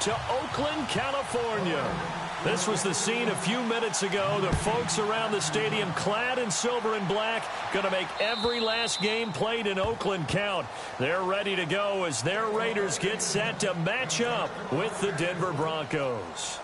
to Oakland, California. This was the scene a few minutes ago. The folks around the stadium clad in silver and black going to make every last game played in Oakland count. They're ready to go as their Raiders get set to match up with the Denver Broncos.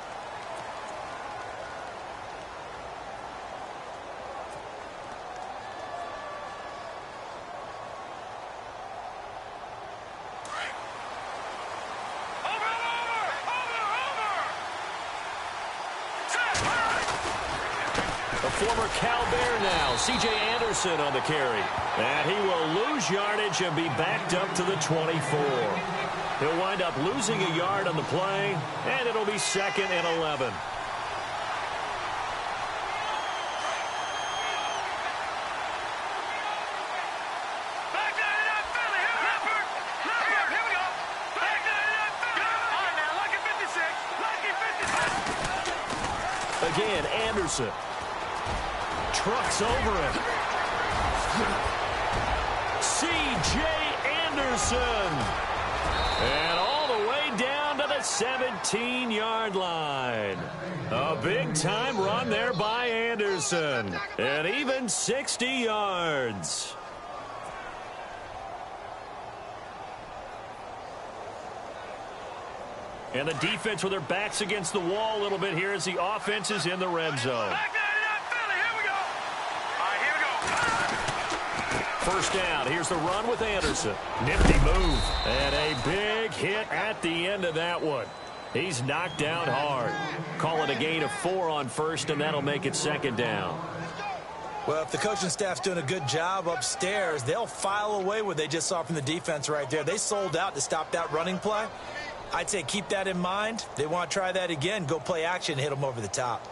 Former Cal Bear now, C.J. Anderson on the carry. And he will lose yardage and be backed up to the 24. He'll wind up losing a yard on the play, and it'll be 2nd and 11. Again, Anderson. Trucks over him. C.J. Anderson. And all the way down to the 17-yard line. A big-time run there by Anderson. And even 60 yards. And the defense with their backs against the wall a little bit here as the offense is in the red zone. First down. Here's the run with Anderson. Nifty move. And a big hit at the end of that one. He's knocked down hard. Call it a gain of 4 on first, and that'll make it 2nd down. Well, if the coaching staff's doing a good job upstairs, they'll file away what they just saw from the defense right there. They sold out to stop that running play. I'd say keep that in mind. They want to try that again. Go play action, hit them over the top.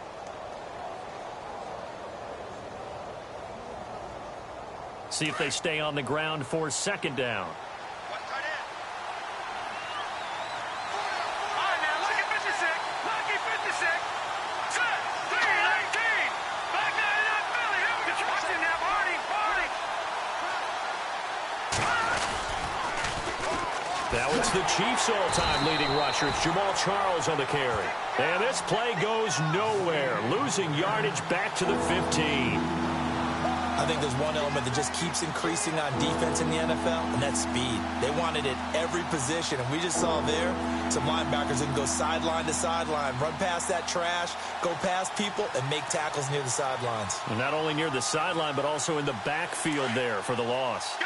See if they stay on the ground for 2nd down. Now it's the Chiefs' all-time leading rusher. It's Jamal Charles on the carry. And this play goes nowhere, losing yardage back to the 15. I think there's one element that just keeps increasing on defense in the NFL, and that's speed. They want it at every position, and we just saw there some linebackers that can go sideline to sideline, run past that trash, go past people, and make tackles near the sidelines. And not only near the sideline, but also in the backfield there for the loss.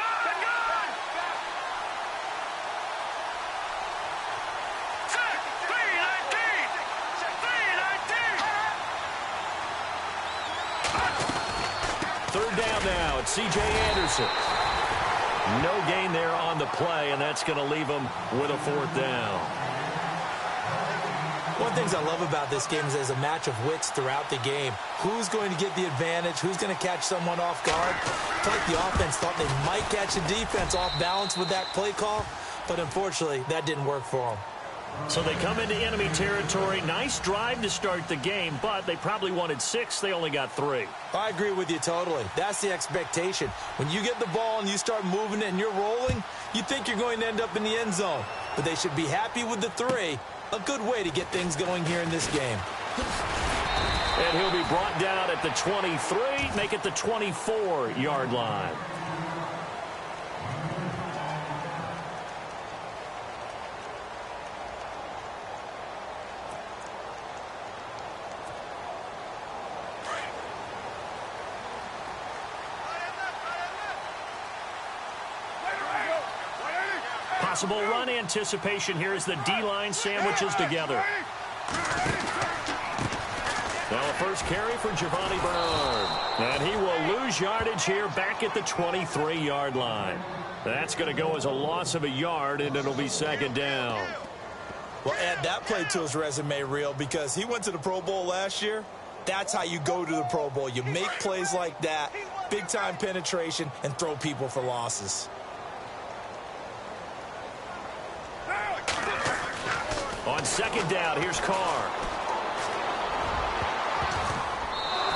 Now it's C.J. Anderson. No gain there on the play, and that's going to leave him with a 4th down. One of the things I love about this game is there's a match of wits throughout the game. Who's going to get the advantage? Who's going to catch someone off guard? I feel like the offense thought they might catch the defense off balance with that play call, but unfortunately, that didn't work for them. So they come into enemy territory. Nice drive to start the game, but they probably wanted 6. They only got 3. I agree with you totally. That's the expectation. When you get the ball and you start moving it and you're rolling, you think you're going to end up in the end zone. But they should be happy with the 3. A good way to get things going here in this game. And he'll be brought down at the 23, make it the 24-yard line. Possible run anticipation here as the D-line sandwiches together. Now a first carry for Giovanni Bernard. And he will lose yardage here back at the 23-yard line. That's going to go as a loss of a yard, and it'll be 2nd down. Well, add that play to his resume reel because he went to the Pro Bowl last year. That's how you go to the Pro Bowl. You make plays like that, big-time penetration, and throw people for losses. On 2nd down, here's Carr.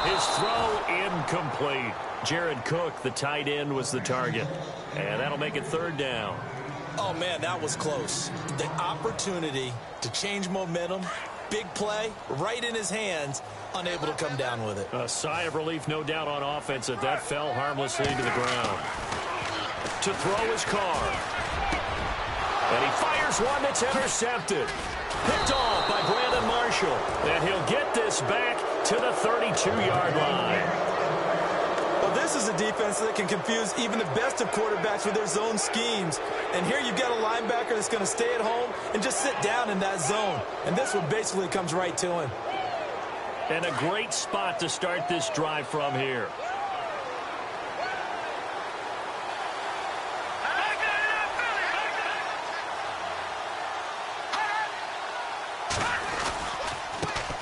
His throw incomplete. Jared Cook, the tight end, was the target. And that'll make it 3rd down. Oh, man, that was close. The opportunity to change momentum, big play, right in his hands, unable to come down with it. A sigh of relief, no doubt, on offense that fell harmlessly to the ground. To throw his car. And he fires one that's intercepted. Picked off by Brandon Marshall. And he'll get this back to the 32-yard line. Well, this is a defense that can confuse even the best of quarterbacks with their zone schemes. And here you've got a linebacker that's going to stay at home and just sit down in that zone. And this one basically comes right to him. And a great spot to start this drive from here.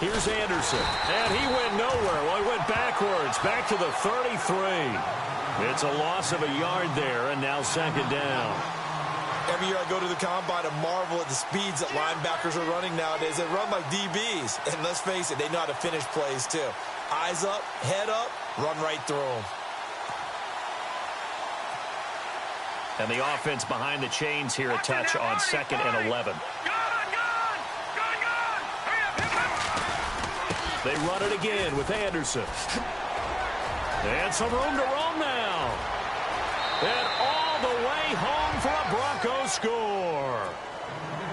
Here's Anderson, and he went nowhere. Well, he went backwards, back to the 33. It's a loss of a yard there, and now second down. Every year I go to the combine and marvel at the speeds that linebackers are running nowadays. They run like DBs, and let's face it, they know how to finish plays too. Eyes up, head up, run right through them. And the offense behind the chains here, a touch on 2nd and 11. They run it again with Anderson. And some room to roam now. And all the way home for a Broncos score.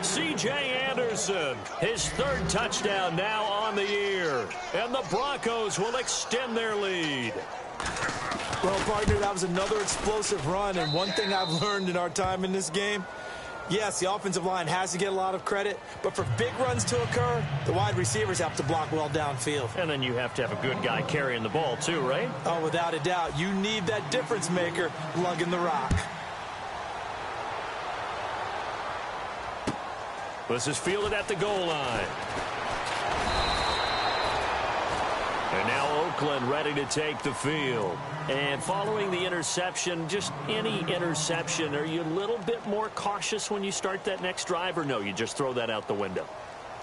C.J. Anderson, his 3rd touchdown now on the year. And the Broncos will extend their lead. Well, partner, that was another explosive run. And one thing I've learned in our time in this game, yes, the offensive line has to get a lot of credit, but for big runs to occur, the wide receivers have to block well downfield. And then you have to have a good guy carrying the ball too, right? Oh, without a doubt. You need that difference maker lugging the rock. This is fielded at the goal line. And now Oakland ready to take the field. And following the interception, just any interception, are you a little bit more cautious when you start that next drive, or no, you just throw that out the window?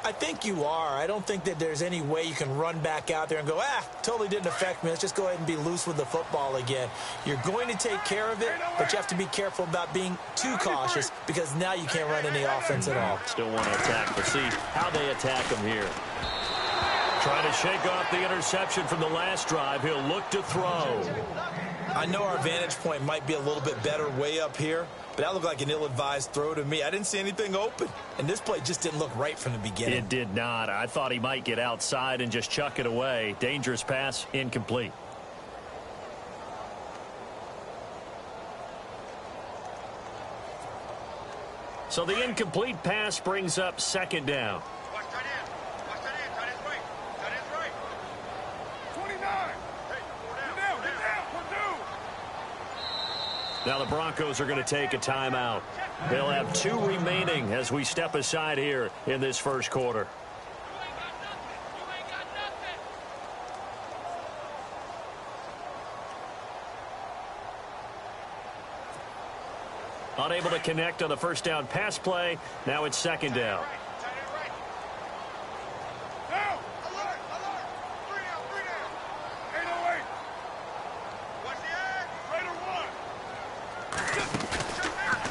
I think you are. I don't think that there's any way you can run back out there and go, totally didn't affect me. Let's just go ahead and be loose with the football again. You're going to take care of it, but you have to be careful about being too cautious because now you can't run any offense at all. Still want to attack, but see how they attack him here. Trying to shake off the interception from the last drive. He'll look to throw. I know our vantage point might be a little bit better way up here, but that looked like an ill-advised throw to me. I didn't see anything open, and this play just didn't look right from the beginning. It did not. I thought he might get outside and just chuck it away. Dangerous pass, incomplete. So the incomplete pass brings up 2nd down. Now the Broncos are going to take a timeout. They'll have 2 remaining as we step aside here in this first quarter. Unable to connect on the first down pass play. Now it's 2nd down.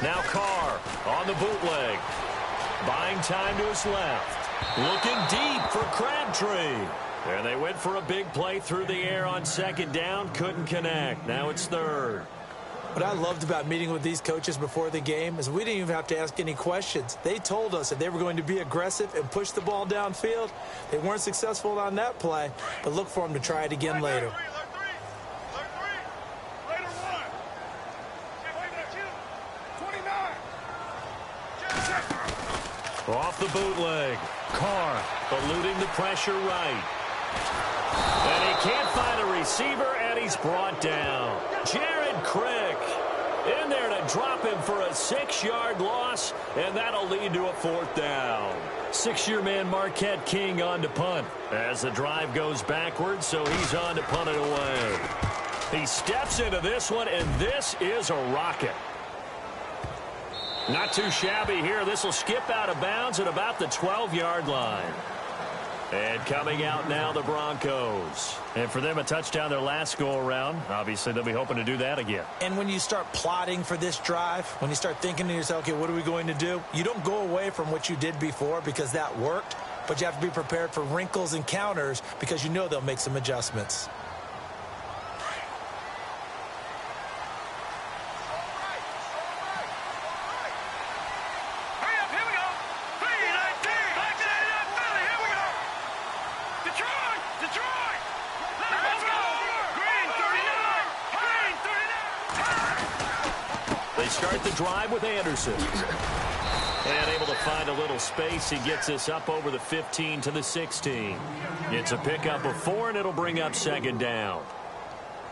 Now Carr on the bootleg. Buying time to his left. Looking deep for Crabtree. And they went for a big play through the air on 2nd down. Couldn't connect. Now it's 3rd. What I loved about meeting with these coaches before the game is we didn't even have to ask any questions. They told us that they were going to be aggressive and push the ball downfield. They weren't successful on that play, but look for them to try it again later. Off the bootleg. Carr eluding the pressure right. And he can't find a receiver, and he's brought down. Jared Crick in there to drop him for a 6-yard loss, and that'll lead to a 4th down. 6-year man Marquette King on to punt as the drive goes backwards, so he's on to punt it away. He steps into this one, and this is a rocket. Not too shabby here. This will skip out of bounds at about the 12-yard line. And coming out now, the Broncos. And for them, a touchdown their last go-around. Obviously, they'll be hoping to do that again. And when you start plotting for this drive, when you start thinking to yourself, okay, what are we going to do? You don't go away from what you did before because that worked, but you have to be prepared for wrinkles and counters because you know they'll make some adjustments. Start the drive with Anderson. And able to find a little space. He gets this up over the 15 to the 16. It's a pickup of 4, and it'll bring up second down.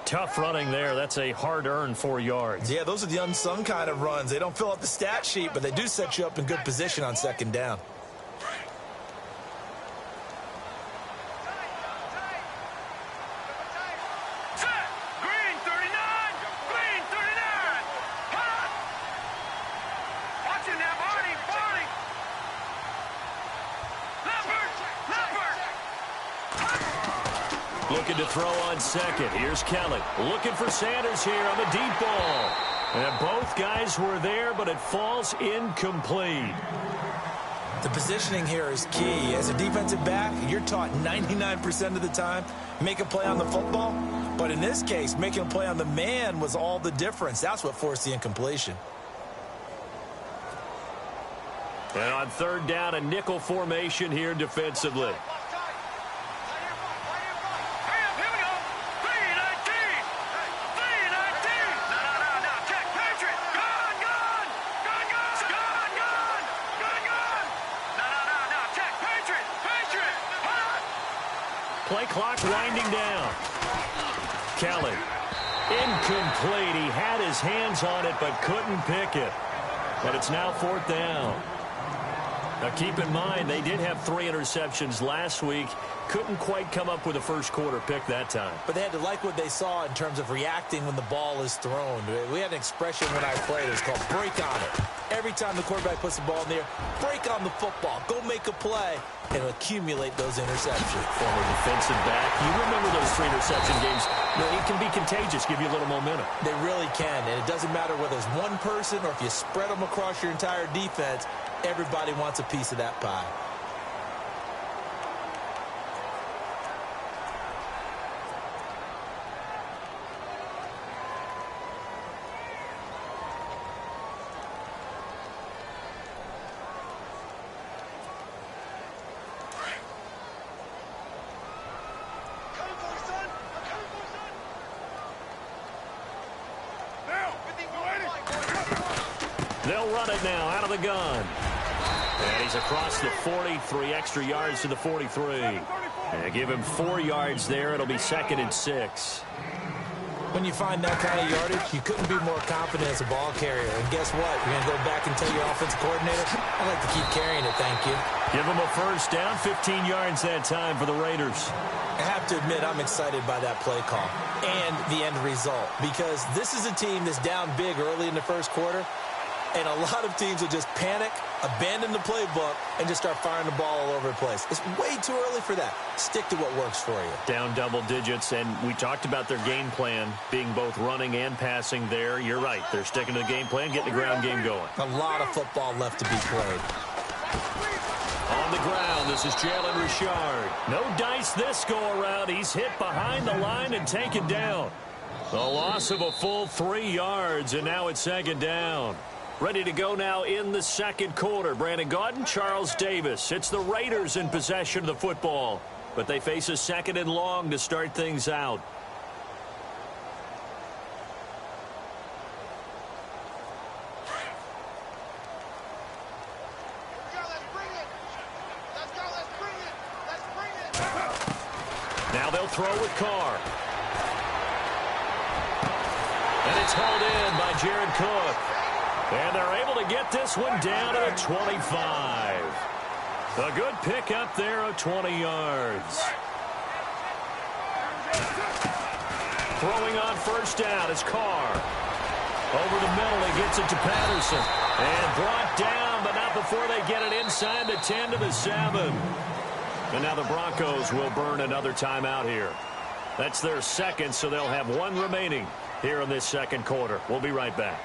Tough running there. That's a hard-earned 4 yards. Yeah, those are the unsung kind of runs. They don't fill up the stat sheet, but they do set you up in good position on second down. Looking to throw on second. Here's Kelly. Looking for Sanders here on the deep ball. And both guys were there, but it falls incomplete. The positioning here is key. As a defensive back, you're taught 99% of the time, make a play on the football. But in this case, making a play on the man was all the difference. That's what forced the incompletion. And on third down, a nickel formation here defensively. Play clock winding down. Kelly. Incomplete. He had his hands on it but couldn't pick it. But it's now fourth down. Now keep in mind, they did have 3 interceptions last week. Couldn't quite come up with a first quarter pick that time. But they had to like what they saw in terms of reacting when the ball is thrown. We had an expression when I played. It was called break on it. Every time the quarterback puts the ball in the air, break on the football. Go make a play and accumulate those interceptions. Former defensive back. You remember those 3 interception games. It can be contagious, give you a little momentum. They really can, and it doesn't matter whether it's one person or if you spread them across your entire defense. Everybody wants a piece of that pie. They'll run it now out of the gun. And he's across the 40, 3 extra yards to the 43. And give him 4 yards there. It'll be 2nd and 6. When you find that kind of yardage, you couldn't be more confident as a ball carrier. And guess what? You're going to go back and tell your offensive coordinator, I'd like to keep carrying it, thank you. Give him a first down, 15 yards that time for the Raiders. I have to admit, I'm excited by that play call and the end result. Because this is a team that's down big early in the first quarter. And a lot of teams will just panic, abandon the playbook, and just start firing the ball all over the place. It's way too early for that. Stick to what works for you. Down double digits, and we talked about their game plan being both running and passing there. You're right. They're sticking to the game plan, getting the ground game going. A lot of football left to be played. On the ground, this is Jalen Richard. No dice this go-around. He's hit behind the line and taken down. The loss of a full 3 yards, and now it's 2nd down. Ready to go now in the second quarter. Brandon Gaudin, Charles Davis. It's the Raiders in possession of the football, but they face a 2nd and long to start things out. Now they'll throw with Carr. And it's hauled in by Jared Cook. And they're able to get this one down to the 25. A good pickup there of 20 yards. Throwing on first down is Carr. Over the middle, he gets it to Patterson. And brought down, but not before they get it inside the 10 to the 7. And now the Broncos will burn another timeout here. That's their second, so they'll have one remaining here in this second quarter. We'll be right back.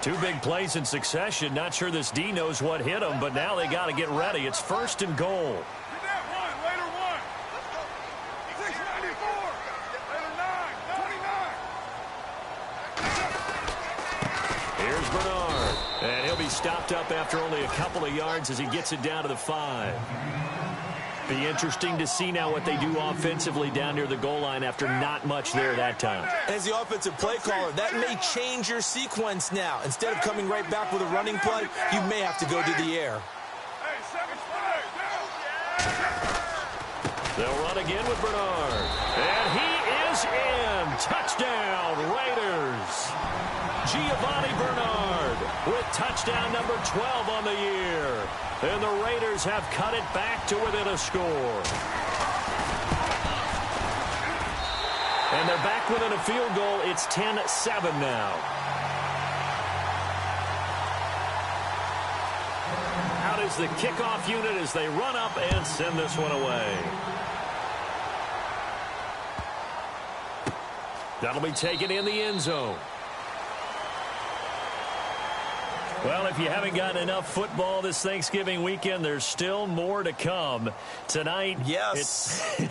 Two big plays in succession. Not sure this D knows what hit them, but now they got to get ready. It's first and goal. Here's Bernard, and he'll be stopped up after only a couple of yards as he gets it down to the 5. Be interesting to see now what they do offensively down near the goal line after not much there that time. As the offensive play caller, that may change your sequence now. Instead of coming right back with a running play, you may have to go to the air. They'll run again with Bernard. And he is in. Touchdown, Raiders. Giovanni Bernard with touchdown number 12 on the year. And the Raiders have cut it back to within a score. And they're back within a field goal. It's 10-7 now. Out is the kickoff unit as they run up and send this one away. That'll be taken in the end zone. Well, if you haven't gotten enough football this Thanksgiving weekend, there's still more to come. Tonight, yes,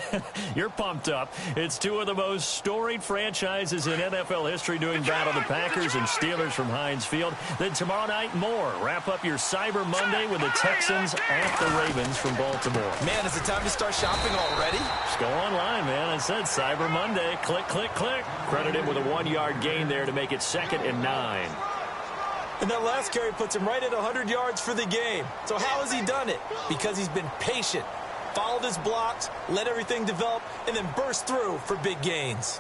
you're pumped up. It's two of the most storied franchises in NFL history doing battle, the Packers and Steelers from Heinz Field. Then tomorrow night, more. Wrap up your Cyber Monday with the Texans at the Ravens from Baltimore. Man, is it time to start shopping already? Just go online, man. I said Cyber Monday. Click, click, click. Credit him with a 1-yard gain there to make it 2nd and 9. And that last carry puts him right at 100 yards for the game. So how has he done it? Because he's been patient, followed his blocks, let everything develop, and then burst through for big gains.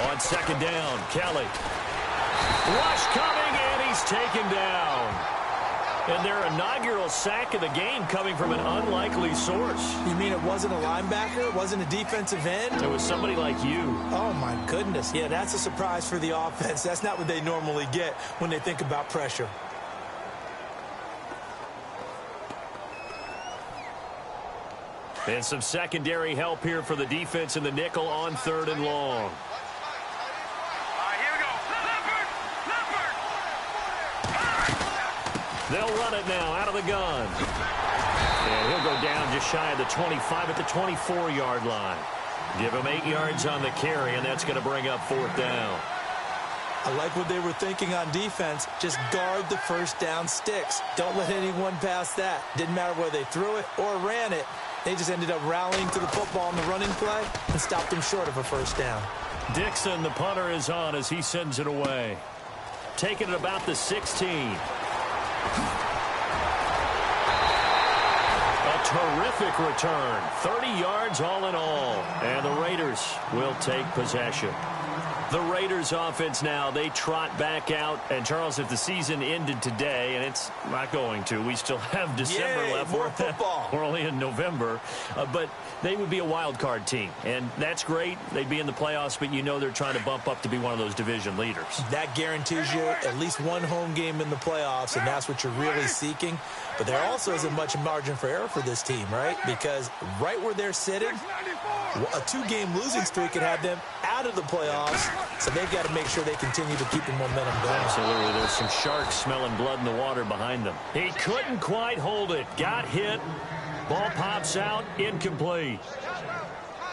On 2nd down, Kelly. Rush coming, and he's taken down. And their inaugural sack of the game coming from an unlikely source. You mean it wasn't a linebacker? It wasn't a defensive end? It was somebody like you. Oh, my goodness. Yeah, that's a surprise for the offense. That's not what they normally get when they think about pressure. And some secondary help here for the defense in the nickel on 3rd and long. They'll run it now out of the gun. And he'll go down just shy of the 25 at the 24-yard line. Give him 8 yards on the carry, and that's going to bring up 4th down. I like what they were thinking on defense. Just guard the first down sticks. Don't let anyone pass that. Didn't matter whether they threw it or ran it. They just ended up rallying to the football on the running play and stopped them short of a first down. Dixon, the punter, is on as he sends it away. Taking it about the 16. A terrific return. 30 yards all in all. And the Raiders will take possession. The Raiders offense now, they trot back out. And, Charles, if the season ended today, and it's not going to, we still have December left. More football. We're only in November. But they would be a wild card team. And that's great. They'd be in the playoffs, but you know they're trying to bump up to be one of those division leaders. That guarantees you at least one home game in the playoffs, and that's what you're really seeking. But there also isn't much margin for error for this team, right? Because right where they're sitting, a 2-game losing streak could have them out of the playoffs, so they've got to make sure they continue to keep the momentum going. Absolutely. There's some sharks smelling blood in the water behind them. He couldn't quite hold it. Got hit. Ball pops out. Incomplete.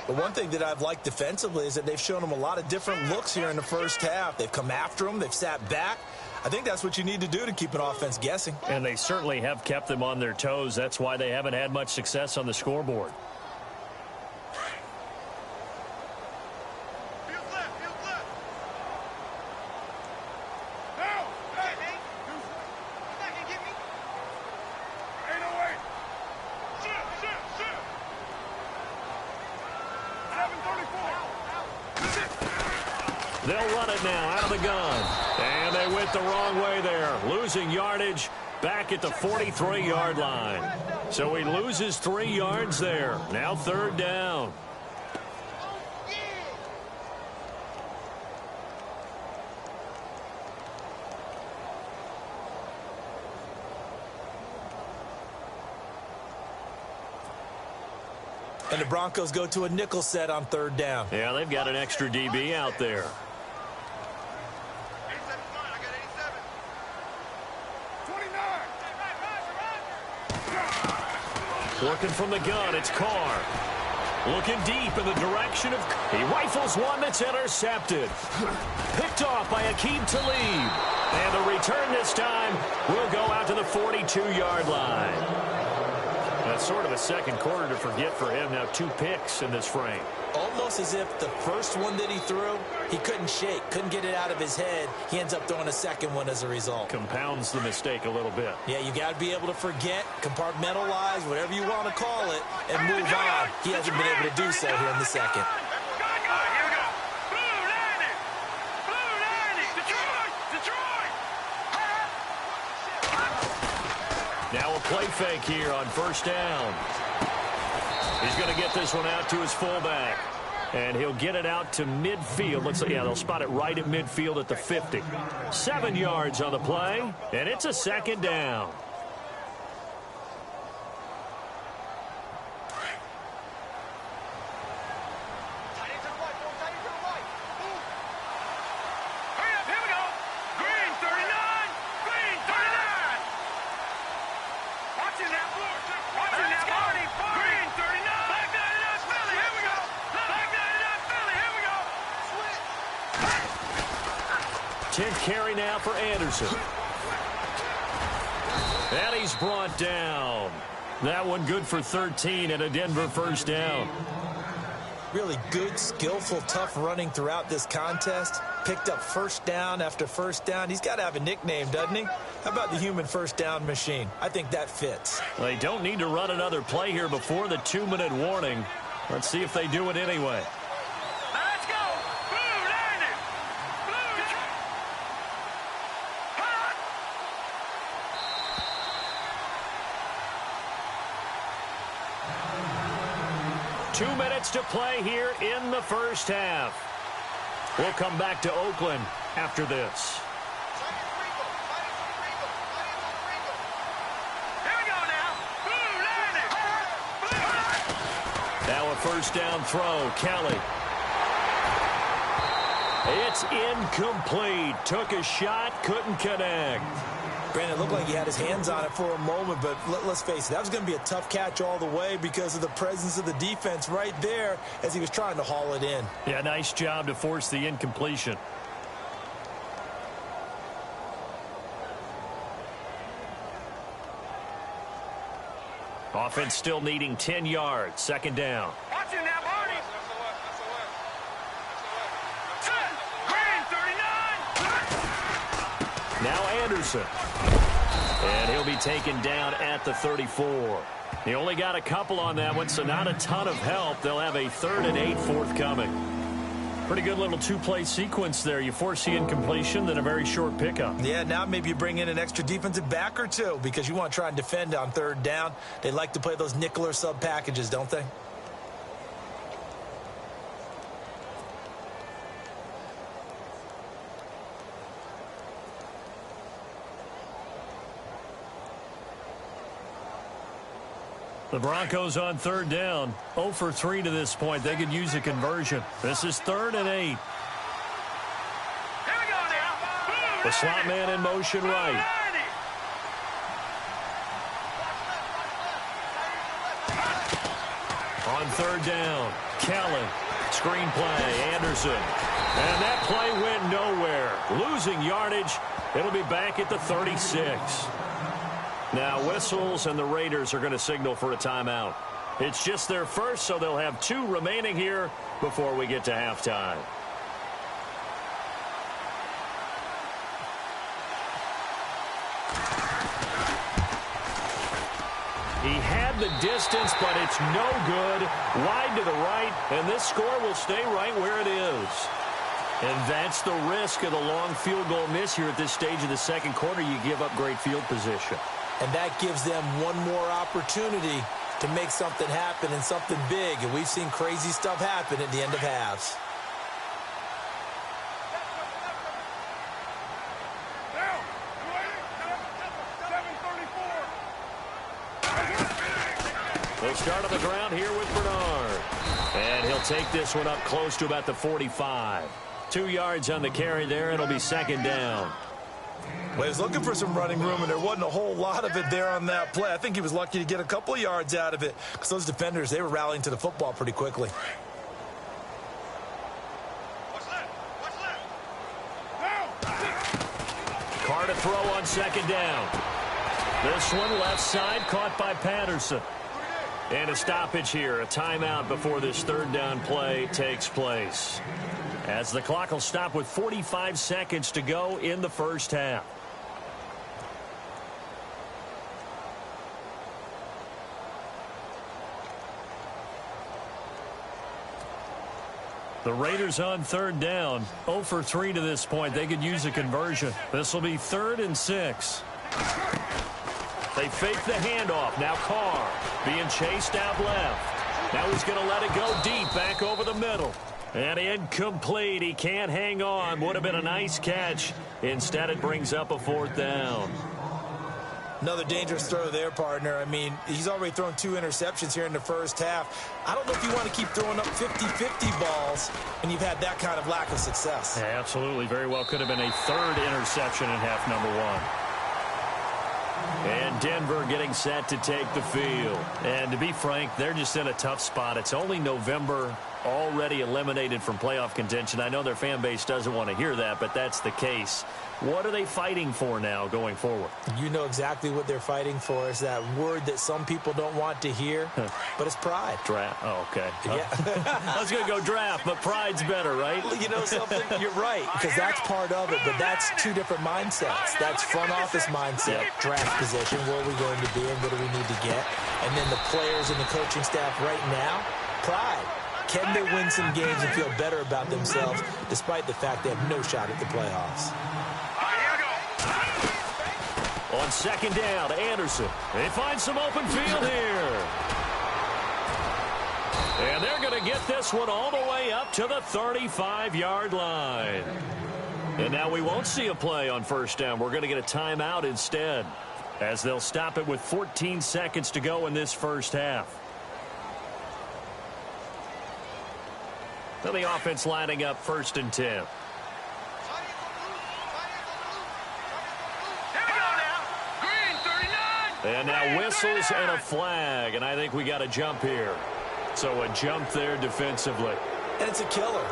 The one thing that I've liked defensively is that they've shown them a lot of different looks here in the first half. They've come after them. They've sat back. I think that's what you need to do to keep an offense guessing. And they certainly have kept them on their toes. That's why they haven't had much success on the scoreboard. They'll run it now out of the gun. And they went the wrong way there. Losing yardage back at the 43-yard line. So he loses 3 yards there. Now 3rd down. And the Broncos go to a nickel set on 3rd down. Yeah, they've got an extra DB out there. Working from the gun, it's Carr. Looking deep in the direction of... He rifles one that's intercepted. Picked off by Aqib Talib. And the return this time will go out to the 42-yard line. That's sort of a second quarter to forget for him. Now 2 picks in this frame. Almost as if the first one that he threw, he couldn't shake, couldn't get it out of his head. He ends up throwing a second one as a result. Compounds the mistake a little bit. Yeah, you got to be able to forget, compartmentalize, whatever you want to call it, and move on. He hasn't been able to do so here in the second. Now a play fake here on 1st down. He's going to get this one out to his fullback. And he'll get it out to midfield. Looks like, yeah, they'll spot it right at midfield at the 50. 7 yards on the play, and it's a 2nd down. Carry now for Anderson. And he's brought down. That one good for 13 and a Denver 1st down. Really good, skillful, tough running throughout this contest. Picked up 1st down after 1st down. He's got to have a nickname, doesn't he? How about the human 1st down machine? I think that fits. They don't need to run another play here before the 2-minute warning. Let's see if they do it anyway. 2 minutes to play here in the 1st half. We'll come back to Oakland after this. Now a 1st down throw. Kelly. It's incomplete. Took a shot, couldn't connect. Brandon, it looked like he had his hands on it for a moment, but let's face it, that was going to be a tough catch all the way because of the presence of the defense right there as he was trying to haul it in. Yeah, nice job to force the incompletion. Offense still needing 10 yards. 2nd down. Watch it now, Barney. Now Anderson. And he'll be taken down at the 34. He only got a couple on that one, so not a ton of help. They'll have a 3rd and 8 forthcoming. Pretty good little 2-play sequence there. You force the incompletion, then a very short pickup. Yeah, now maybe you bring in an extra defensive back or two because you want to try and defend on 3rd down. They like to play those nickel or sub packages, don't they? The Broncos on 3rd down. 0 for 3 to this point. They could use a conversion. This is 3rd and 8. Here we go now. The slot man in motion right. On 3rd down, Kelly. Screen play, Anderson. And that play went nowhere. Losing yardage. It'll be back at the 36. Now whistles and the Raiders are going to signal for a timeout. It's just their first, so they'll have 2 remaining here before we get to halftime. He had the distance, but it's no good. Wide to the right, and this score will stay right where it is. And that's the risk of the long field goal miss here at this stage of the second quarter. You give up great field position. And that gives them one more opportunity to make something happen and something big. And we've seen crazy stuff happen at the end of halves. They'll start on the ground here with Bernard. And he'll take this one up close to about the 45. 2 yards on the carry there. It'll be second down. Well, he was looking for some running room, and there wasn't a whole lot of it there on that play. I think he was lucky to get a couple of yards out of it because those defenders, they were rallying to the football pretty quickly. Carr to throw on second down. This one left side caught by Patterson. And a stoppage here, a timeout before this third down play takes place. As the clock will stop with 45 seconds to go in the first half. The Raiders on third down, 0 for 3 to this point. They could use a conversion. This will be 3rd and 6. They fake the handoff. Now Carr being chased out left. Now he's going to let it go deep back over the middle. And incomplete. He can't hang on. Would have been a nice catch. Instead, it brings up a 4th down. Another dangerous throw there, partner. I mean, he's already thrown 2 interceptions here in the first half. I don't know if you want to keep throwing up 50-50 balls and you've had that kind of lack of success. Yeah, absolutely. Very well could have been a 3rd interception in half number 1. And Denver getting set to take the field. And to be frank, they're just in a tough spot. It's only November, already eliminated from playoff contention. I know their fan base doesn't want to hear that, but that's the case. What are they fighting for now going forward? You know exactly what they're fighting for. Is that word that some people don't want to hear, but it's pride. Draft. Oh, okay. Yeah. I was going to go draft, but pride's better, right? You know something? You're right, because that's part of it, but that's 2 different mindsets. That's front office mindset, draft position, where are we going to be and what do we need to get? And then the players and the coaching staff right now, pride. Can they win some games and feel better about themselves despite the fact they have no shot at the playoffs? On second down, Anderson. They find some open field here. And they're going to get this one all the way up to the 35-yard line. And now we won't see a play on first down. We're going to get a timeout instead, as they'll stop it with 14 seconds to go in this first half. So the offense lining up 1st and 10. And now whistles and a flag, and I think we got a jump here. So a jump there defensively. And it's a killer.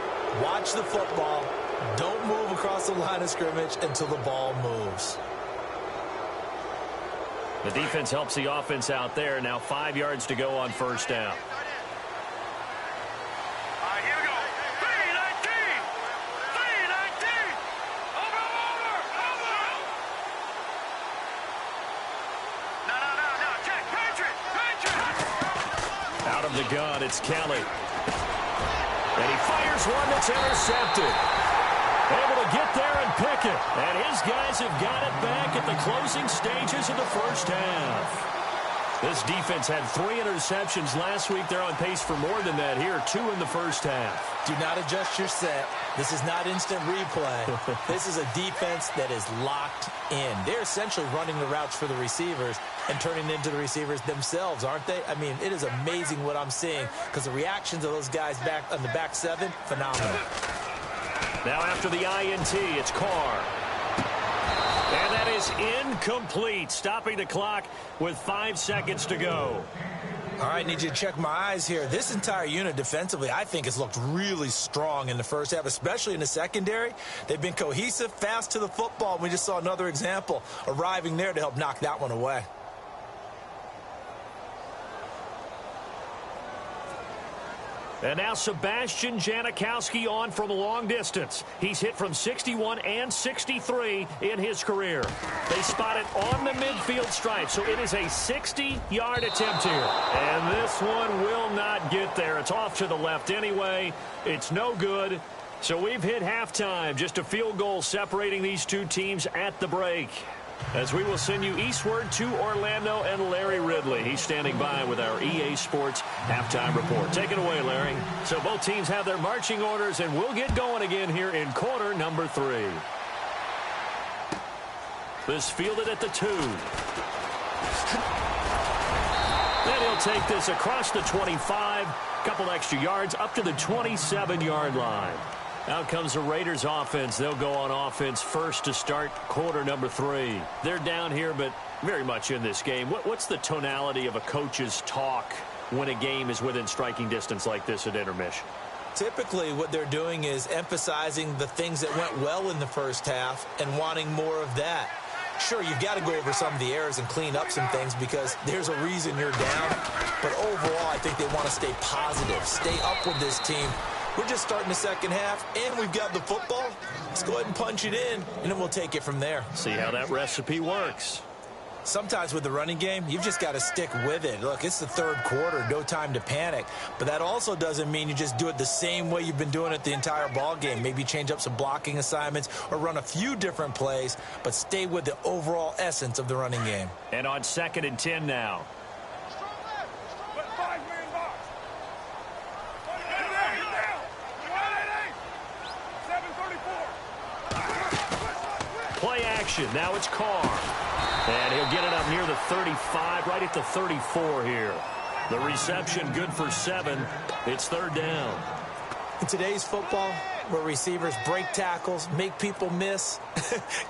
Watch the football. Don't move across the line of scrimmage until the ball moves. The defense helps the offense out there. Now 5 yards to go on first down. The gun, it's Kelly. And he fires one that's intercepted. Able to get there and pick it. And his guys have got it back at the closing stages of the first half. This defense had 3 interceptions last week. They're on pace for more than that here. 2 in the first half. Do not adjust your set. This is not instant replay. This is a defense that is locked in. They're essentially running the routes for the receivers and turning into the receivers themselves, aren't they? I mean, it is amazing what I'm seeing because the reactions of those guys back on the back 7, phenomenal. Now after the INT, it's Carr. And that is incomplete, stopping the clock with 5 seconds to go. All right, need you to check my eyes here. This entire unit defensively, I think, has looked really strong in the first half, especially in the secondary. They've been cohesive, fast to the football. We just saw another example arriving there to help knock that one away. And now Sebastian Janikowski on from a long distance. He's hit from 61 and 63 in his career. They spot it on the midfield stripe, so it is a 60-yard attempt here. And this one will not get there. It's off to the left anyway. It's no good. So we've hit halftime, just a field goal separating these two teams at the break. As we will send you eastward to Orlando and Larry Ridley. He's standing by with our EA Sports halftime report. Take it away, Larry. So both teams have their marching orders, and we'll get going again here in quarter number 3. This fielded at the 2. Then he'll take this across the 25, couple extra yards up to the 27-yard line. Out comes the Raiders offense. They'll go on offense first to start quarter number 3. They're down here, but very much in this game. What's the tonality of a coach's talk when a game is within striking distance like this at intermission? Typically, what they're doing is emphasizing the things that went well in the first half and wanting more of that. Sure, you've got to go over some of the errors and clean up some things because there's a reason you're down. But overall, I think they want to stay positive, stay up with this team. We're just starting the second half, and we've got the football. Let's go ahead and punch it in, and then we'll take it from there. See how that recipe works. Sometimes with the running game, you've just got to stick with it. Look, it's the third quarter, no time to panic. But that also doesn't mean you just do it the same way you've been doing it the entire ball game. Maybe change up some blocking assignments or run a few different plays, but stay with the overall essence of the running game. And on 2nd and 10 now. Play action. Now it's Carr. And he'll get it up near the 35, right at the 34 here. The reception good for 7. It's 3rd down. In today's football, where receivers break tackles, make people miss,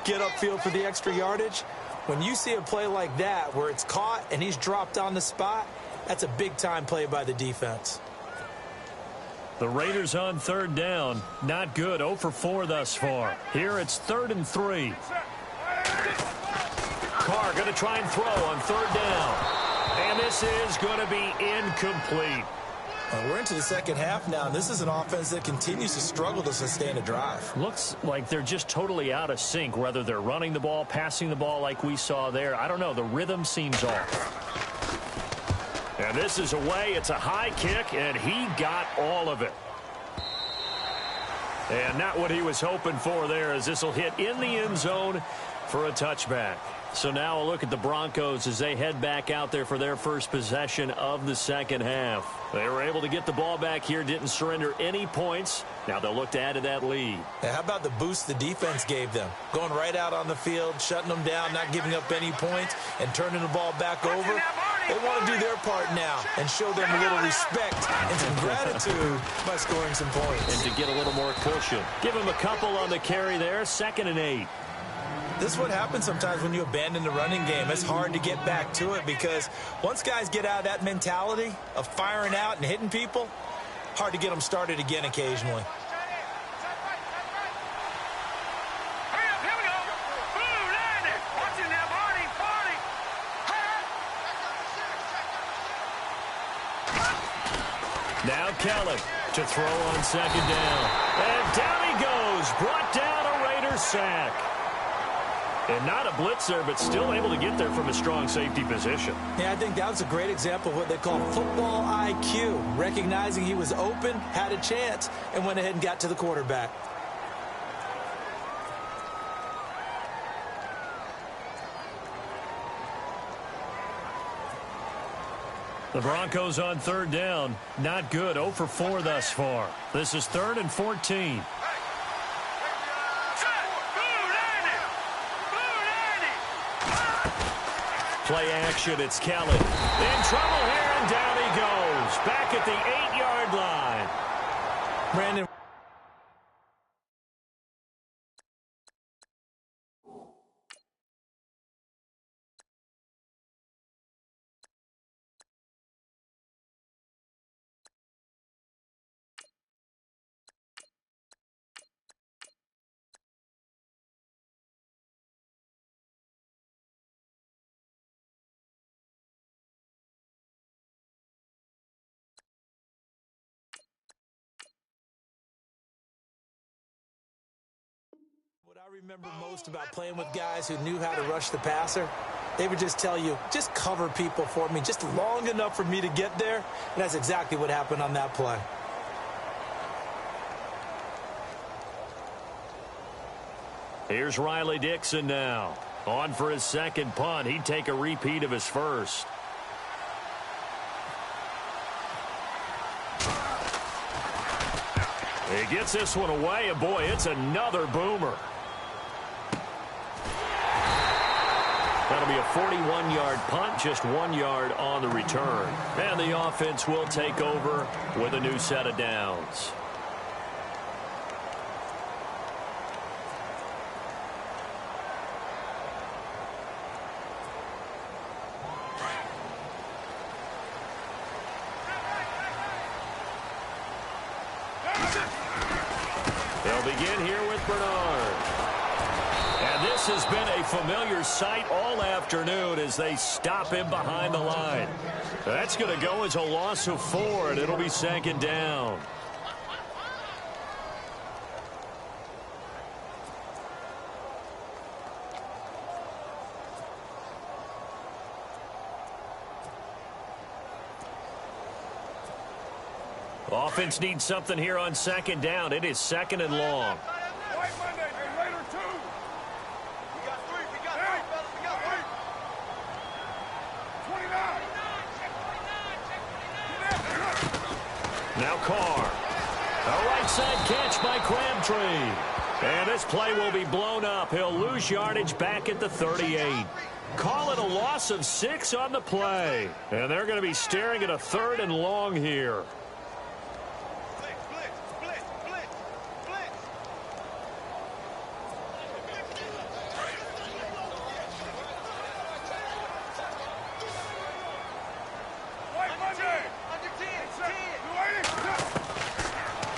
get upfield for the extra yardage, when you see a play like that where it's caught and he's dropped on the spot, that's a big-time play by the defense. The Raiders on 3rd down. Not good. 0 for 4 thus far. Here it's 3rd and 3. Carr going to try and throw on 3rd down. And this is going to be incomplete. We're into the second half now, and this is an offense that continues to struggle to sustain a drive. Looks like they're just totally out of sync, whether they're running the ball, passing the ball like we saw there. I don't know. The rhythm seems off. And this is away. It's a high kick, and he got all of it. And not what he was hoping for there, as this will hit in the end zone for a touchback. So now a look at the Broncos as they head back out there for their first possession of the second half. They were able to get the ball back here, didn't surrender any points. Now they'll look to add to that lead. How about the boost the defense gave them? Going right out on the field, shutting them down, not giving up any points, and turning the ball back over. They want to do their part now and show them a little respect and some gratitude by scoring some points. And to get a little more cushion. Give them a couple on the carry there, 2nd and 8. This is what happens sometimes when you abandon the running game. It's hard to get back to it because once guys get out of that mentality of firing out and hitting people, hard to get them started again occasionally. Now Kelly to throw on 2nd down. And down he goes. Brought down a Raiders sack. And not a blitzer, but still able to get there from a strong safety position. Yeah, I think that was a great example of what they call football IQ. Recognizing he was open, had a chance, and went ahead and got to the quarterback. The Broncos on 3rd down. Not good. 0 for 4 thus far. This is 3rd and 14. Play action. It's Kelly. In trouble here, and down he goes. Back at the 8-yard line. Brandon. What I remember most about playing with guys who knew how to rush the passer, they would just tell you, just cover people for me, just long enough for me to get there. And that's exactly what happened on that play. Here's Riley Dixon now. On for his second punt. He'd take a repeat of his first. He gets this one away, and boy, it's another boomer. That'll be a 41-yard punt, just 1 yard on the return. And the offense will take over with a new set of downs. They'll begin here with Bernard. And this has been a familiar sight all afternoon as they stop him behind the line. That's going to go as a loss of 4, and it'll be second down. Offense needs something here on second down. It is second and long. Now Carr. A right side catch by Crabtree. And this play will be blown up. He'll lose yardage back at the 38. Call it a loss of 6 on the play. And they're going to be staring at a 3rd and long here.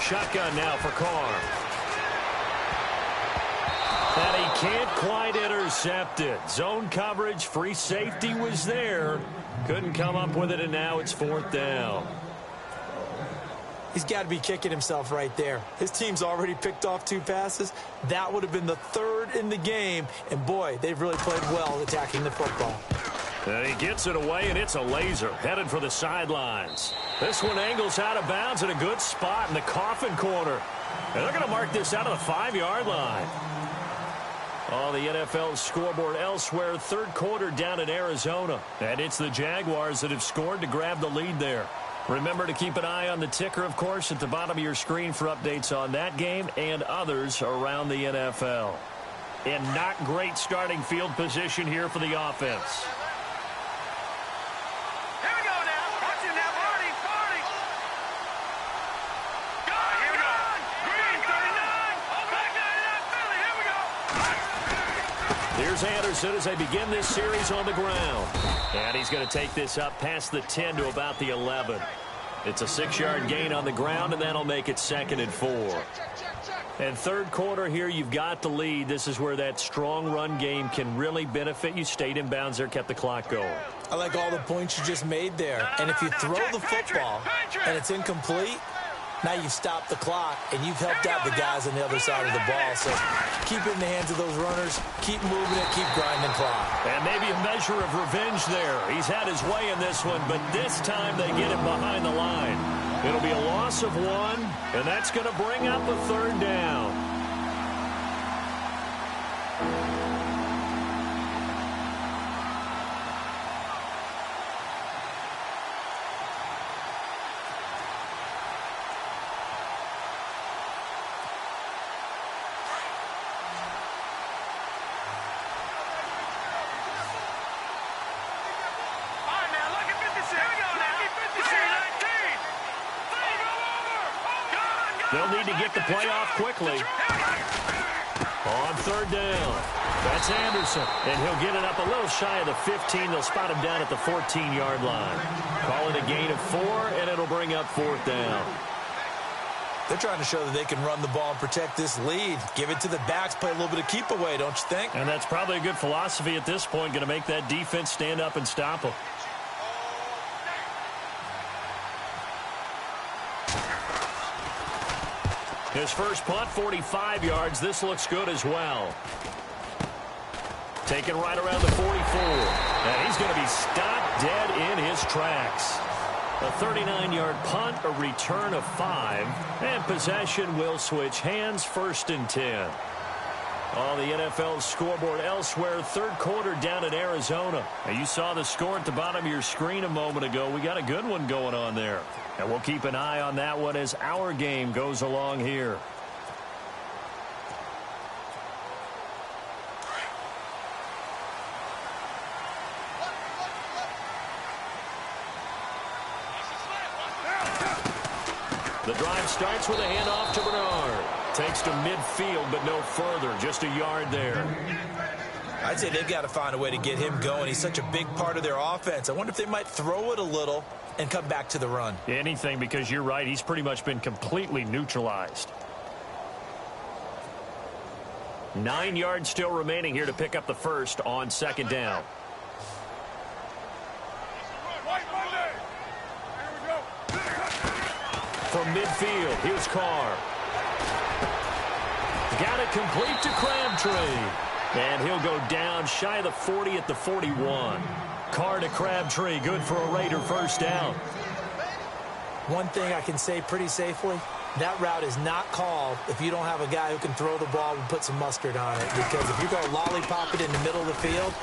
Shotgun now for Carr. And he can't quite intercept it. Zone coverage, free safety was there. Couldn't come up with it, and now it's 4th down. He's got to be kicking himself right there. His team's already picked off 2 passes. That would have been the 3rd in the game. And, boy, they've really played well attacking the football. And he gets it away, and it's a laser headed for the sidelines. This one angles out of bounds at a good spot in the coffin corner. And they're going to mark this out of the 5-yard line. On the NFL scoreboard elsewhere, 3rd quarter down in Arizona. And it's the Jaguars that have scored to grab the lead there. Remember to keep an eye on the ticker, of course, at the bottom of your screen for updates on that game and others around the NFL. And not great starting field position here for the offense. Here's Anderson as they begin this series on the ground. And he's going to take this up past the 10 to about the 11. It's a 6-yard gain on the ground, and that'll make it 2nd and 4. And 3rd quarter here, you've got the lead. This is where that strong run game can really benefit you. Stayed in bounds there, kept the clock going. I like all the points you just made there. And if you throw the football and it's incomplete, now you've stopped the clock, and you've helped out the guys on the other side of the ball. So keep it in the hands of those runners. Keep moving it. Keep grinding clock. And maybe a measure of revenge there. He's had his way in this one, but this time they get him behind the line. It'll be a loss of 1, and that's going to bring up a 3rd down. They'll need to get the play off quickly. On 3rd down. That's Anderson. And he'll get it up a little shy of the 15. They'll spot him down at the 14-yard line. Call it a gain of 4, and it'll bring up 4th down. They're trying to show that they can run the ball and protect this lead. Give it to the backs, play a little bit of keep away, don't you think? And that's probably a good philosophy at this point. Going to make that defense stand up and stop them. His first punt, 45 yards. This looks good as well. Taken right around the 44. And he's going to be stopped dead in his tracks. A 39-yard punt, a return of 5. And possession will switch hands, 1st and 10. On the NFL scoreboard elsewhere, third quarter down in Arizona. Now, you saw the score at the bottom of your screen a moment ago. We got a good one going on there. And we'll keep an eye on that one as our game goes along here. The drive starts with a handoff to Bernard. Takes to midfield, but no further. Just a yard there. I'd say they've got to find a way to get him going. He's such a big part of their offense. I wonder if they might throw it a little and come back to the run. Anything, because you're right. He's pretty much been completely neutralized. 9 yards still remaining here to pick up the first on second down. From midfield, here's Carr. Got it complete to Crabtree. And he'll go down shy of the 40 at the 41. Carr to Crabtree, good for a Raider first down. One thing I can say pretty safely, that route is not called if you don't have a guy who can throw the ball and put some mustard on it. Because if you go lollipop it in the middle of the field,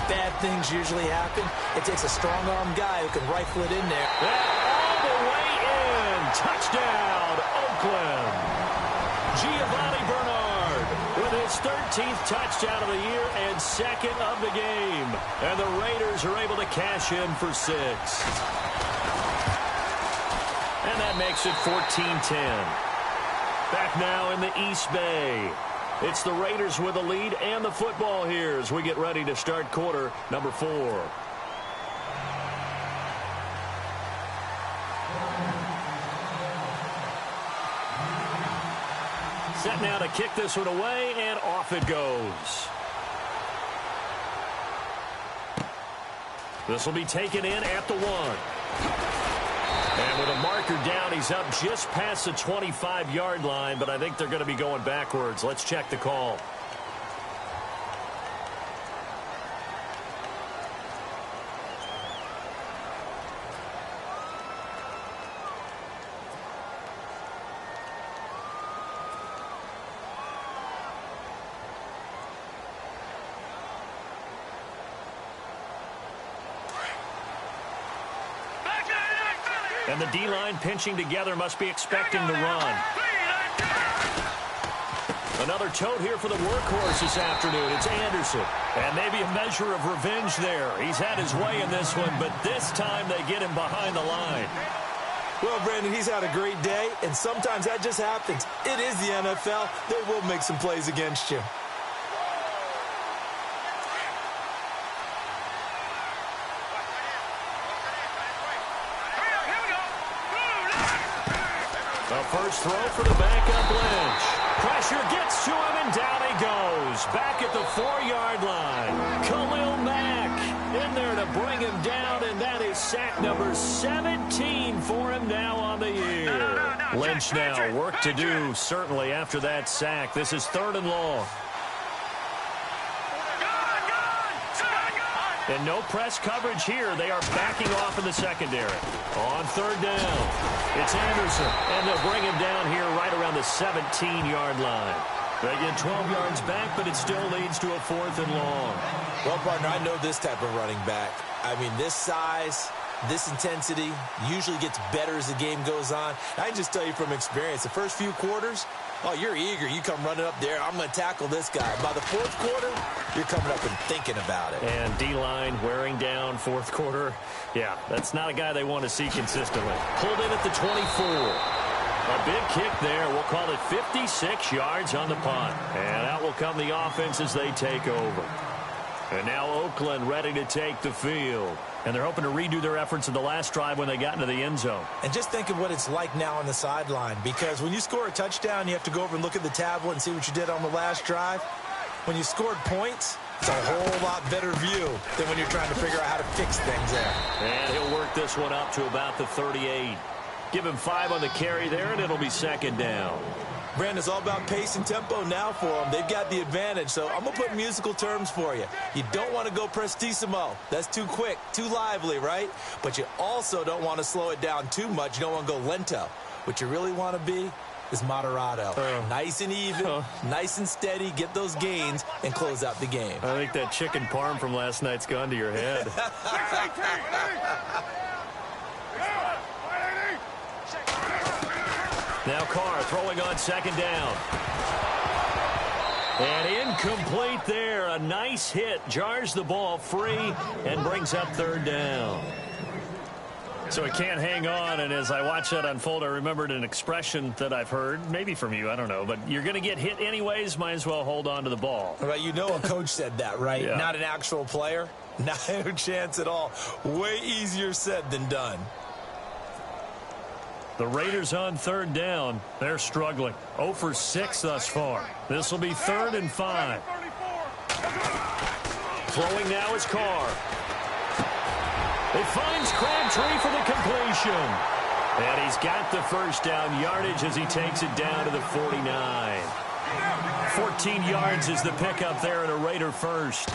bad things usually happen. It takes a strong-arm guy who can rifle it in there. All the way in. Touchdown, Oakland. Giovanni Bernard with his 13th touchdown of the year and second of the game. And the Raiders are able to cash in for 6. And that makes it 14-10. Back now in the East Bay. It's the Raiders with the lead and the football here as we get ready to start quarter number 4. Set now to kick this one away, and off it goes. This will be taken in at the 1. And with a marker down, he's up just past the 25-yard line, but I think they're going to be going backwards. Let's check the call. And the D-line pinching together must be expecting the run. Another tote here for the workhorse this afternoon. It's Anderson. And maybe a measure of revenge there. He's had his way in this one, but this time they get him behind the line. Well, Brandon, he's had a great day, and sometimes that just happens. It is the NFL. They will make some plays against you. The first throw for the backup Lynch. Pressure gets to him, and down he goes. Back at the 4-yard line. Khalil Mack in there to bring him down, and that is sack number 17 for him now on the year. Lynch now, work to do, certainly, after that sack. This is 3rd and long. And no press coverage here. They are backing off in the secondary. On 3rd down, it's Anderson. And they'll bring him down here right around the 17-yard line. They get 12 yards back, but it still leads to a 4th and long. Well, partner, I know this type of running back. I mean, this size, this intensity usually gets better as the game goes on. I can just tell you from experience, the first few quarters, oh, you're eager. You come running up there. I'm going to tackle this guy. By the 4th quarter, you're coming up and thinking about it. And D-line wearing down 4th quarter. Yeah, that's not a guy they want to see consistently. Pulled in at the 24. A big kick there. We'll call it 56 yards on the punt. And out will come the offense as they take over. And now Oakland ready to take the field. And they're hoping to redo their efforts in the last drive when they got into the end zone. And just think of what it's like now on the sideline. Because when you score a touchdown, you have to go over and look at the tablet and see what you did on the last drive. When you scored points, it's a whole lot better view than when you're trying to figure out how to fix things there. And he'll work this one up to about the 38. Give him 5 on the carry there, and it'll be 2nd down. Brandon, it's all about pace and tempo now for them. They've got the advantage, so I'm going to put musical terms for you. You don't want to go prestissimo. That's too quick, too lively, right? But you also don't want to slow it down too much. You don't want to go lento. What you really want to be is Moderado. Nice and even, nice and steady, get those gains, and close out the game. I think that chicken parm from last night's gone to your head. Now Carr throwing on second down. And incomplete there. A nice hit. Jars the ball free and brings up third down. So it can't hang on, and as I watch that unfold, I remembered an expression that I've heard, maybe from you, I don't know, but you're going to get hit anyways, might as well hold on to the ball. Right, you know a coach said that, right? Yeah. Not an actual player. No chance at all. Way easier said than done. The Raiders on third down. They're struggling. 0 for 6 thus far. This will be 3rd and 5. Throwing now is Carr. It finds Crabtree for the completion. And he's got the first down yardage as he takes it down to the 49. 14 yards is the pickup there, and a Raider first.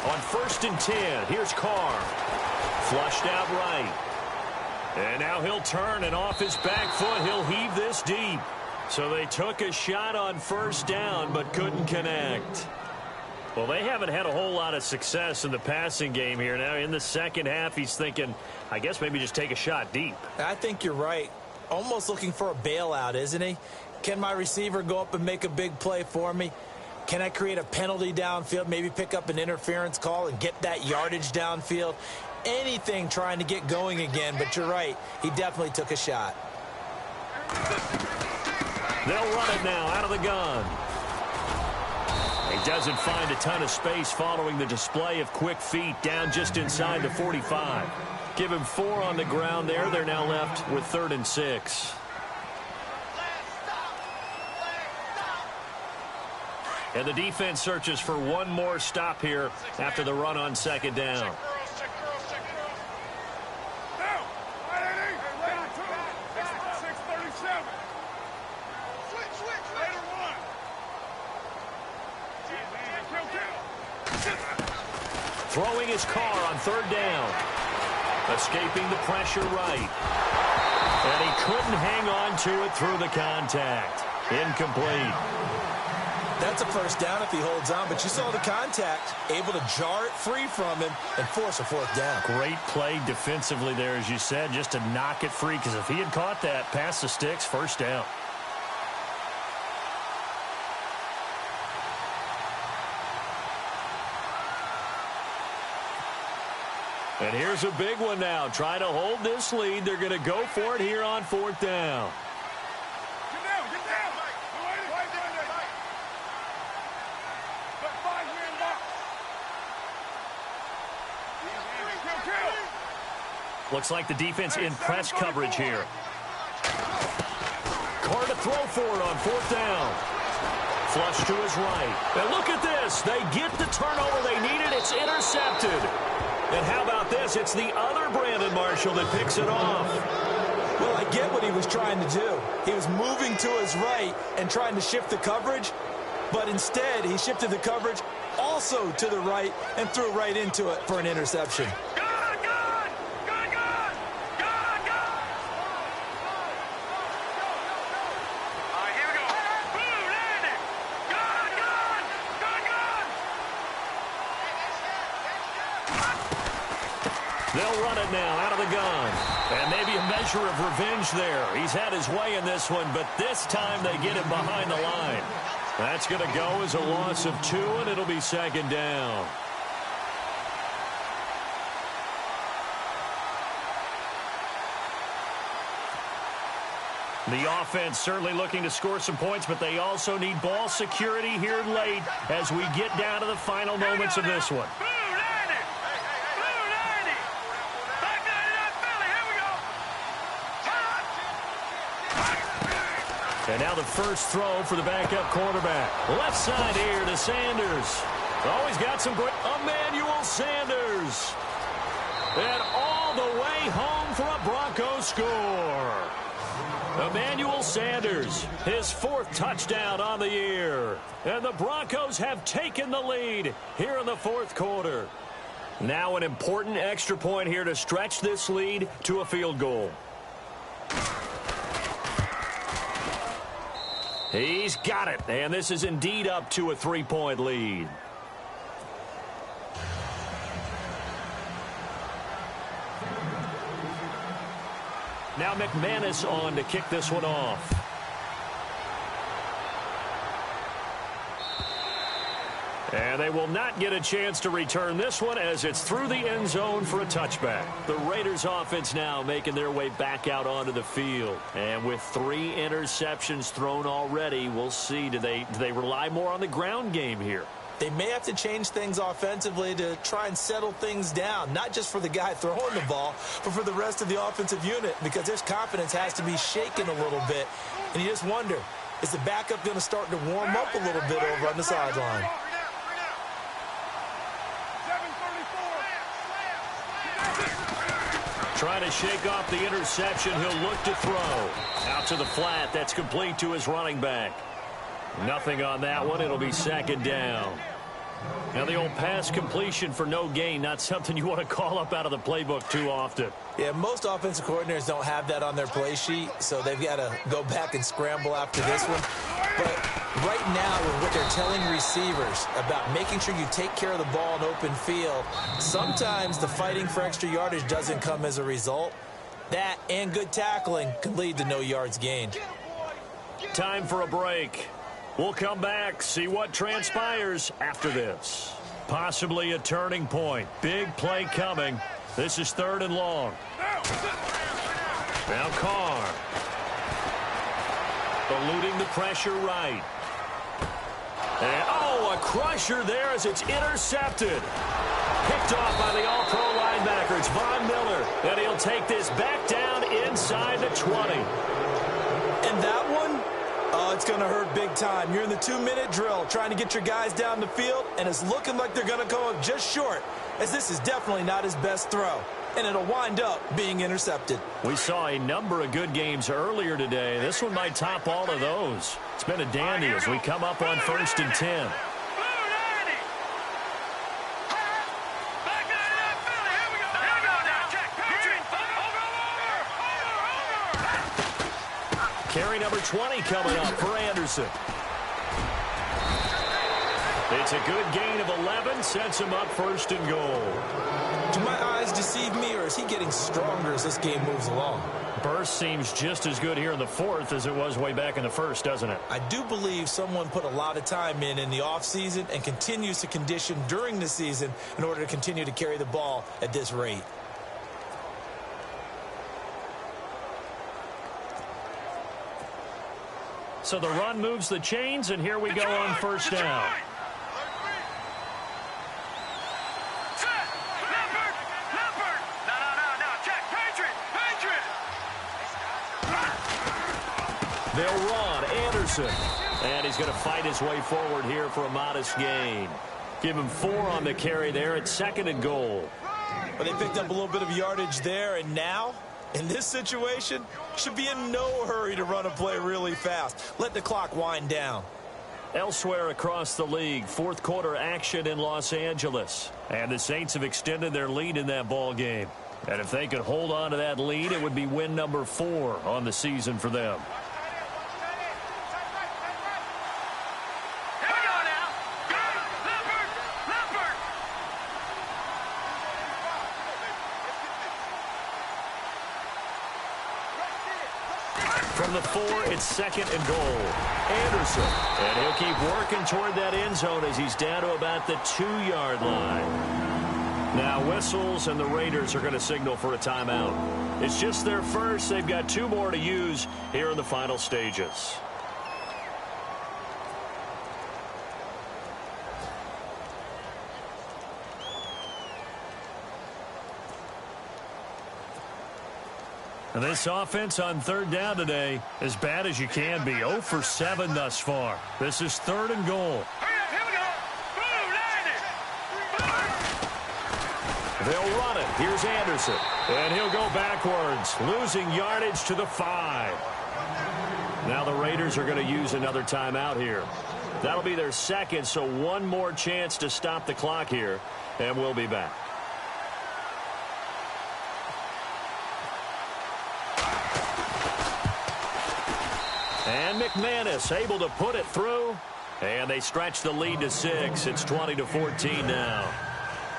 On 1st and 10, here's Carr. Flushed out right. And now he'll turn, and off his back foot, he'll heave this deep. So they took a shot on 1st down, but couldn't connect. Well, they haven't had a whole lot of success in the passing game here. Now, in the second half, he's thinking, I guess maybe just take a shot deep. I think you're right. Almost looking for a bailout, isn't he? Can my receiver go up and make a big play for me? Can I create a penalty downfield, maybe pick up an interference call and get that yardage downfield? Anything trying to get going again, but you're right. He definitely took a shot. They'll run it now out of the gun. He doesn't find a ton of space following the display of quick feet down just inside the 45. Give him 4 on the ground there. They're now left with 3rd and 6. And the defense searches for one more stop here after the run on 2nd down. Throwing his Carr on 3rd down. Escaping the pressure right. And he couldn't hang on to it through the contact. Incomplete. That's a 1st down if he holds on, but you saw the contact. Able to jar it free from him and force a 4th down. Great play defensively there, as you said, just to knock it free, because if he had caught that, past the sticks, 1st down. And here's a big one now. Trying to hold this lead. They're going to go for it here on 4th down. Get down, get down. Put 5 here in box. Looks like the defense in press coverage here. Carr to throw for it on 4th down. Flush to his right. And look at this. They get the turnover they needed. It's intercepted. And how about this? It's the other Brandon Marshall that picks it off. Well, I get what he was trying to do. He was moving to his right and trying to shift the coverage, but instead he shifted the coverage also to the right and threw right into it for an interception. They'll run it now out of the gun. And maybe a measure of revenge there. He's had his way in this one, but this time they get him behind the line. That's going to go as a loss of 2, and it'll be 2nd down. The offense certainly looking to score some points, but they also need ball security here late as we get down to the final moments of this one. And now the first throw for the backup quarterback. Left side here to Sanders. Always got some great... Emmanuel Sanders. And all the way home for a Broncos score. Emmanuel Sanders, his 4th touchdown on the year. And the Broncos have taken the lead here in the 4th quarter. Now an important extra point here to stretch this lead to a field goal. He's got it, and this is indeed up to a 3-point lead. Now McManus on to kick this one off. And they will not get a chance to return this one as it's through the end zone for a touchback. The Raiders offense now making their way back out onto the field. And with 3 interceptions thrown already, we'll see. Do they rely more on the ground game here? They may have to change things offensively to try and settle things down, not just for the guy throwing the ball, but for the rest of the offensive unit, because their confidence has to be shaken a little bit. And you just wonder, is the backup going to start to warm up a little bit over on the sideline? Trying to shake off the interception. He'll look to throw. Out to the flat. That's complete to his running back. Nothing on that one. It'll be second down. Now the old pass completion for no gain, not something you want to call up out of the playbook too often. Yeah, most offensive coordinators don't have that on their play sheet, so they've got to go back and scramble after this one. But right now, with what they're telling receivers about making sure you take care of the ball in open field, sometimes the fighting for extra yardage doesn't come as a result. That and good tackling can lead to no yards gained. Time for a break. We'll come back, see what transpires after this. Possibly a turning point. Big play coming. This is 3rd and long. Now Carr. Eluding the pressure right. And, a crusher there as it's intercepted. Picked off by the all-pro linebacker. It's Von Miller. And he'll take this back down inside the 20. And that one? Oh, it's going to hurt big time. You're in the 2-minute drill trying to get your guys down the field, and it's looking like they're going to go up just short, as this is definitely not his best throw, and it'll wind up being intercepted. We saw a number of good games earlier today. This one might top all of those. It's been a dandy as we come up on 1st and 10. Carry number 20 coming up for Anderson. It's a good gain of 11, sets him up 1st and goal. Do my eyes deceive me, or is he getting stronger as this game moves along? Burst seems just as good here in the 4th as it was way back in the 1st, doesn't it? I do believe someone put a lot of time in the offseason and continues to condition during the season in order to continue to carry the ball at this rate. So the run moves the chains, and here we go on 1st down. They'll run Anderson, and he's going to fight his way forward here for a modest gain. Give him 4 on the carry there at 2nd and goal. But they picked up a little bit of yardage there, and now, in this situation, should be in no hurry to run a play really fast. Let the clock wind down. Elsewhere across the league, 4th quarter action in Los Angeles. And the Saints have extended their lead in that ball game. And if they could hold on to that lead, it would be win number 4 on the season for them. From the 4, it's 2nd and goal. Anderson. And he'll keep working toward that end zone as he's down to about the 2-yard line. Now whistles, and the Raiders are going to signal for a timeout. It's just their first. They've got 2 more to use here in the final stages. And this offense on 3rd down today, as bad as you can be. 0 for 7 thus far. This is 3rd and goal. They'll run it. Here's Anderson. And he'll go backwards, losing yardage to the 5. Now the Raiders are going to use another timeout here. That'll be their 2nd, so 1 more chance to stop the clock here, and we'll be back. And McManus able to put it through. And they stretch the lead to 6. It's 20-14 now.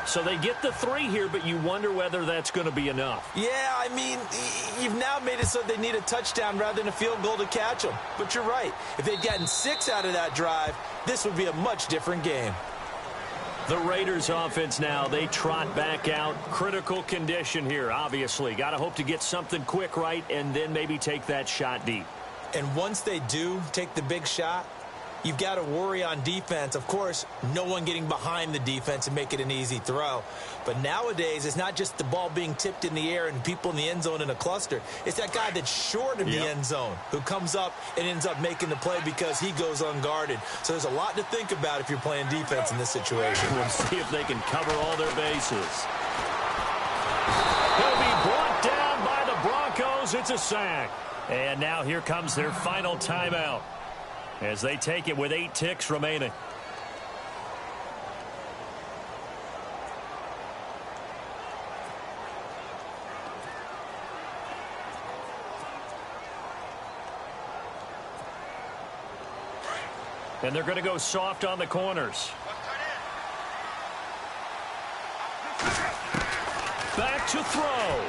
So they get the 3 here, but you wonder whether that's going to be enough. Yeah, I mean, you've now made it so they need a touchdown rather than a field goal to catch them. But you're right. If they'd gotten 6 out of that drive, this would be a much different game. The Raiders offense now, they trot back out. Critical condition here, obviously. Got to hope to get something quick right and then maybe take that shot deep. And once they do take the big shot, you've got to worry on defense. Of course, no one getting behind the defense and make it an easy throw. But nowadays, it's not just the ball being tipped in the air and people in the end zone in a cluster. It's that guy that's short of the end zone who comes up and ends up making the play because he goes unguarded. So there's a lot to think about if you're playing defense in this situation. We'll see if they can cover all their bases. He'll be brought down by the Broncos. It's a sack. And now here comes their final timeout as they take it with 8 ticks remaining. And they're going to go soft on the corners. Back to throw.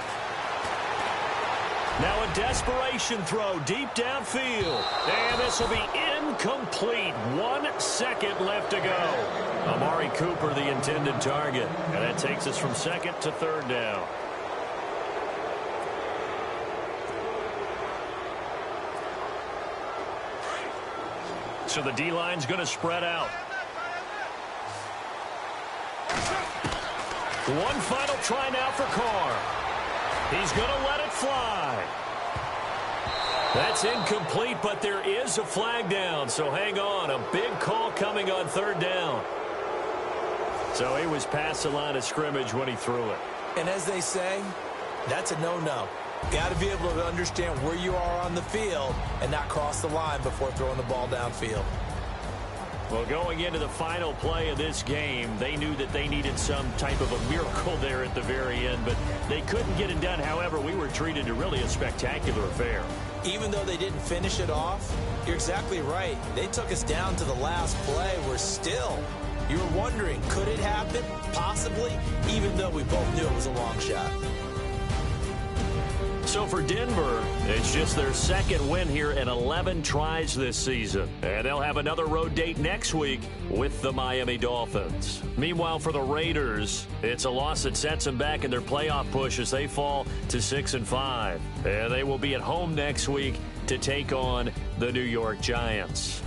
Now a desperation throw deep downfield. And this will be incomplete. 1 second left to go. Amari Cooper, the intended target. And that takes us from second to third down. So the D-line's going to spread out. One final try now for Carr. He's going to let it fly. That's incomplete, but there is a flag down, so hang on. A big call coming on third down. So he was past the line of scrimmage when he threw it. And as they say, that's a no-no. Got to be able to understand where you are on the field and not cross the line before throwing the ball downfield. Well, going into the final play of this game, they knew that they needed some type of a miracle there at the very end, but they couldn't get it done. However, we were treated to really a spectacular affair. Even though they didn't finish it off, you're exactly right. They took us down to the last play. We're still, you were wondering, could it happen? Possibly, even though we both knew it was a long shot. So for Denver, it's just their second win here in 11 tries this season. And they'll have another road date next week with the Miami Dolphins. Meanwhile, for the Raiders, it's a loss that sets them back in their playoff push as they fall to 6-5. And they will be at home next week to take on the New York Giants.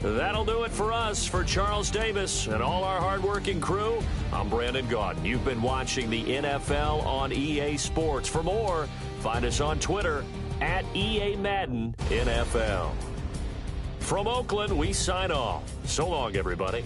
That'll do it for us. For Charles Davis and all our hardworking crew, I'm Brandon Gaudin. You've been watching the NFL on EA Sports. For more, find us on Twitter at EA Madden NFL. From Oakland, we sign off. So long, everybody.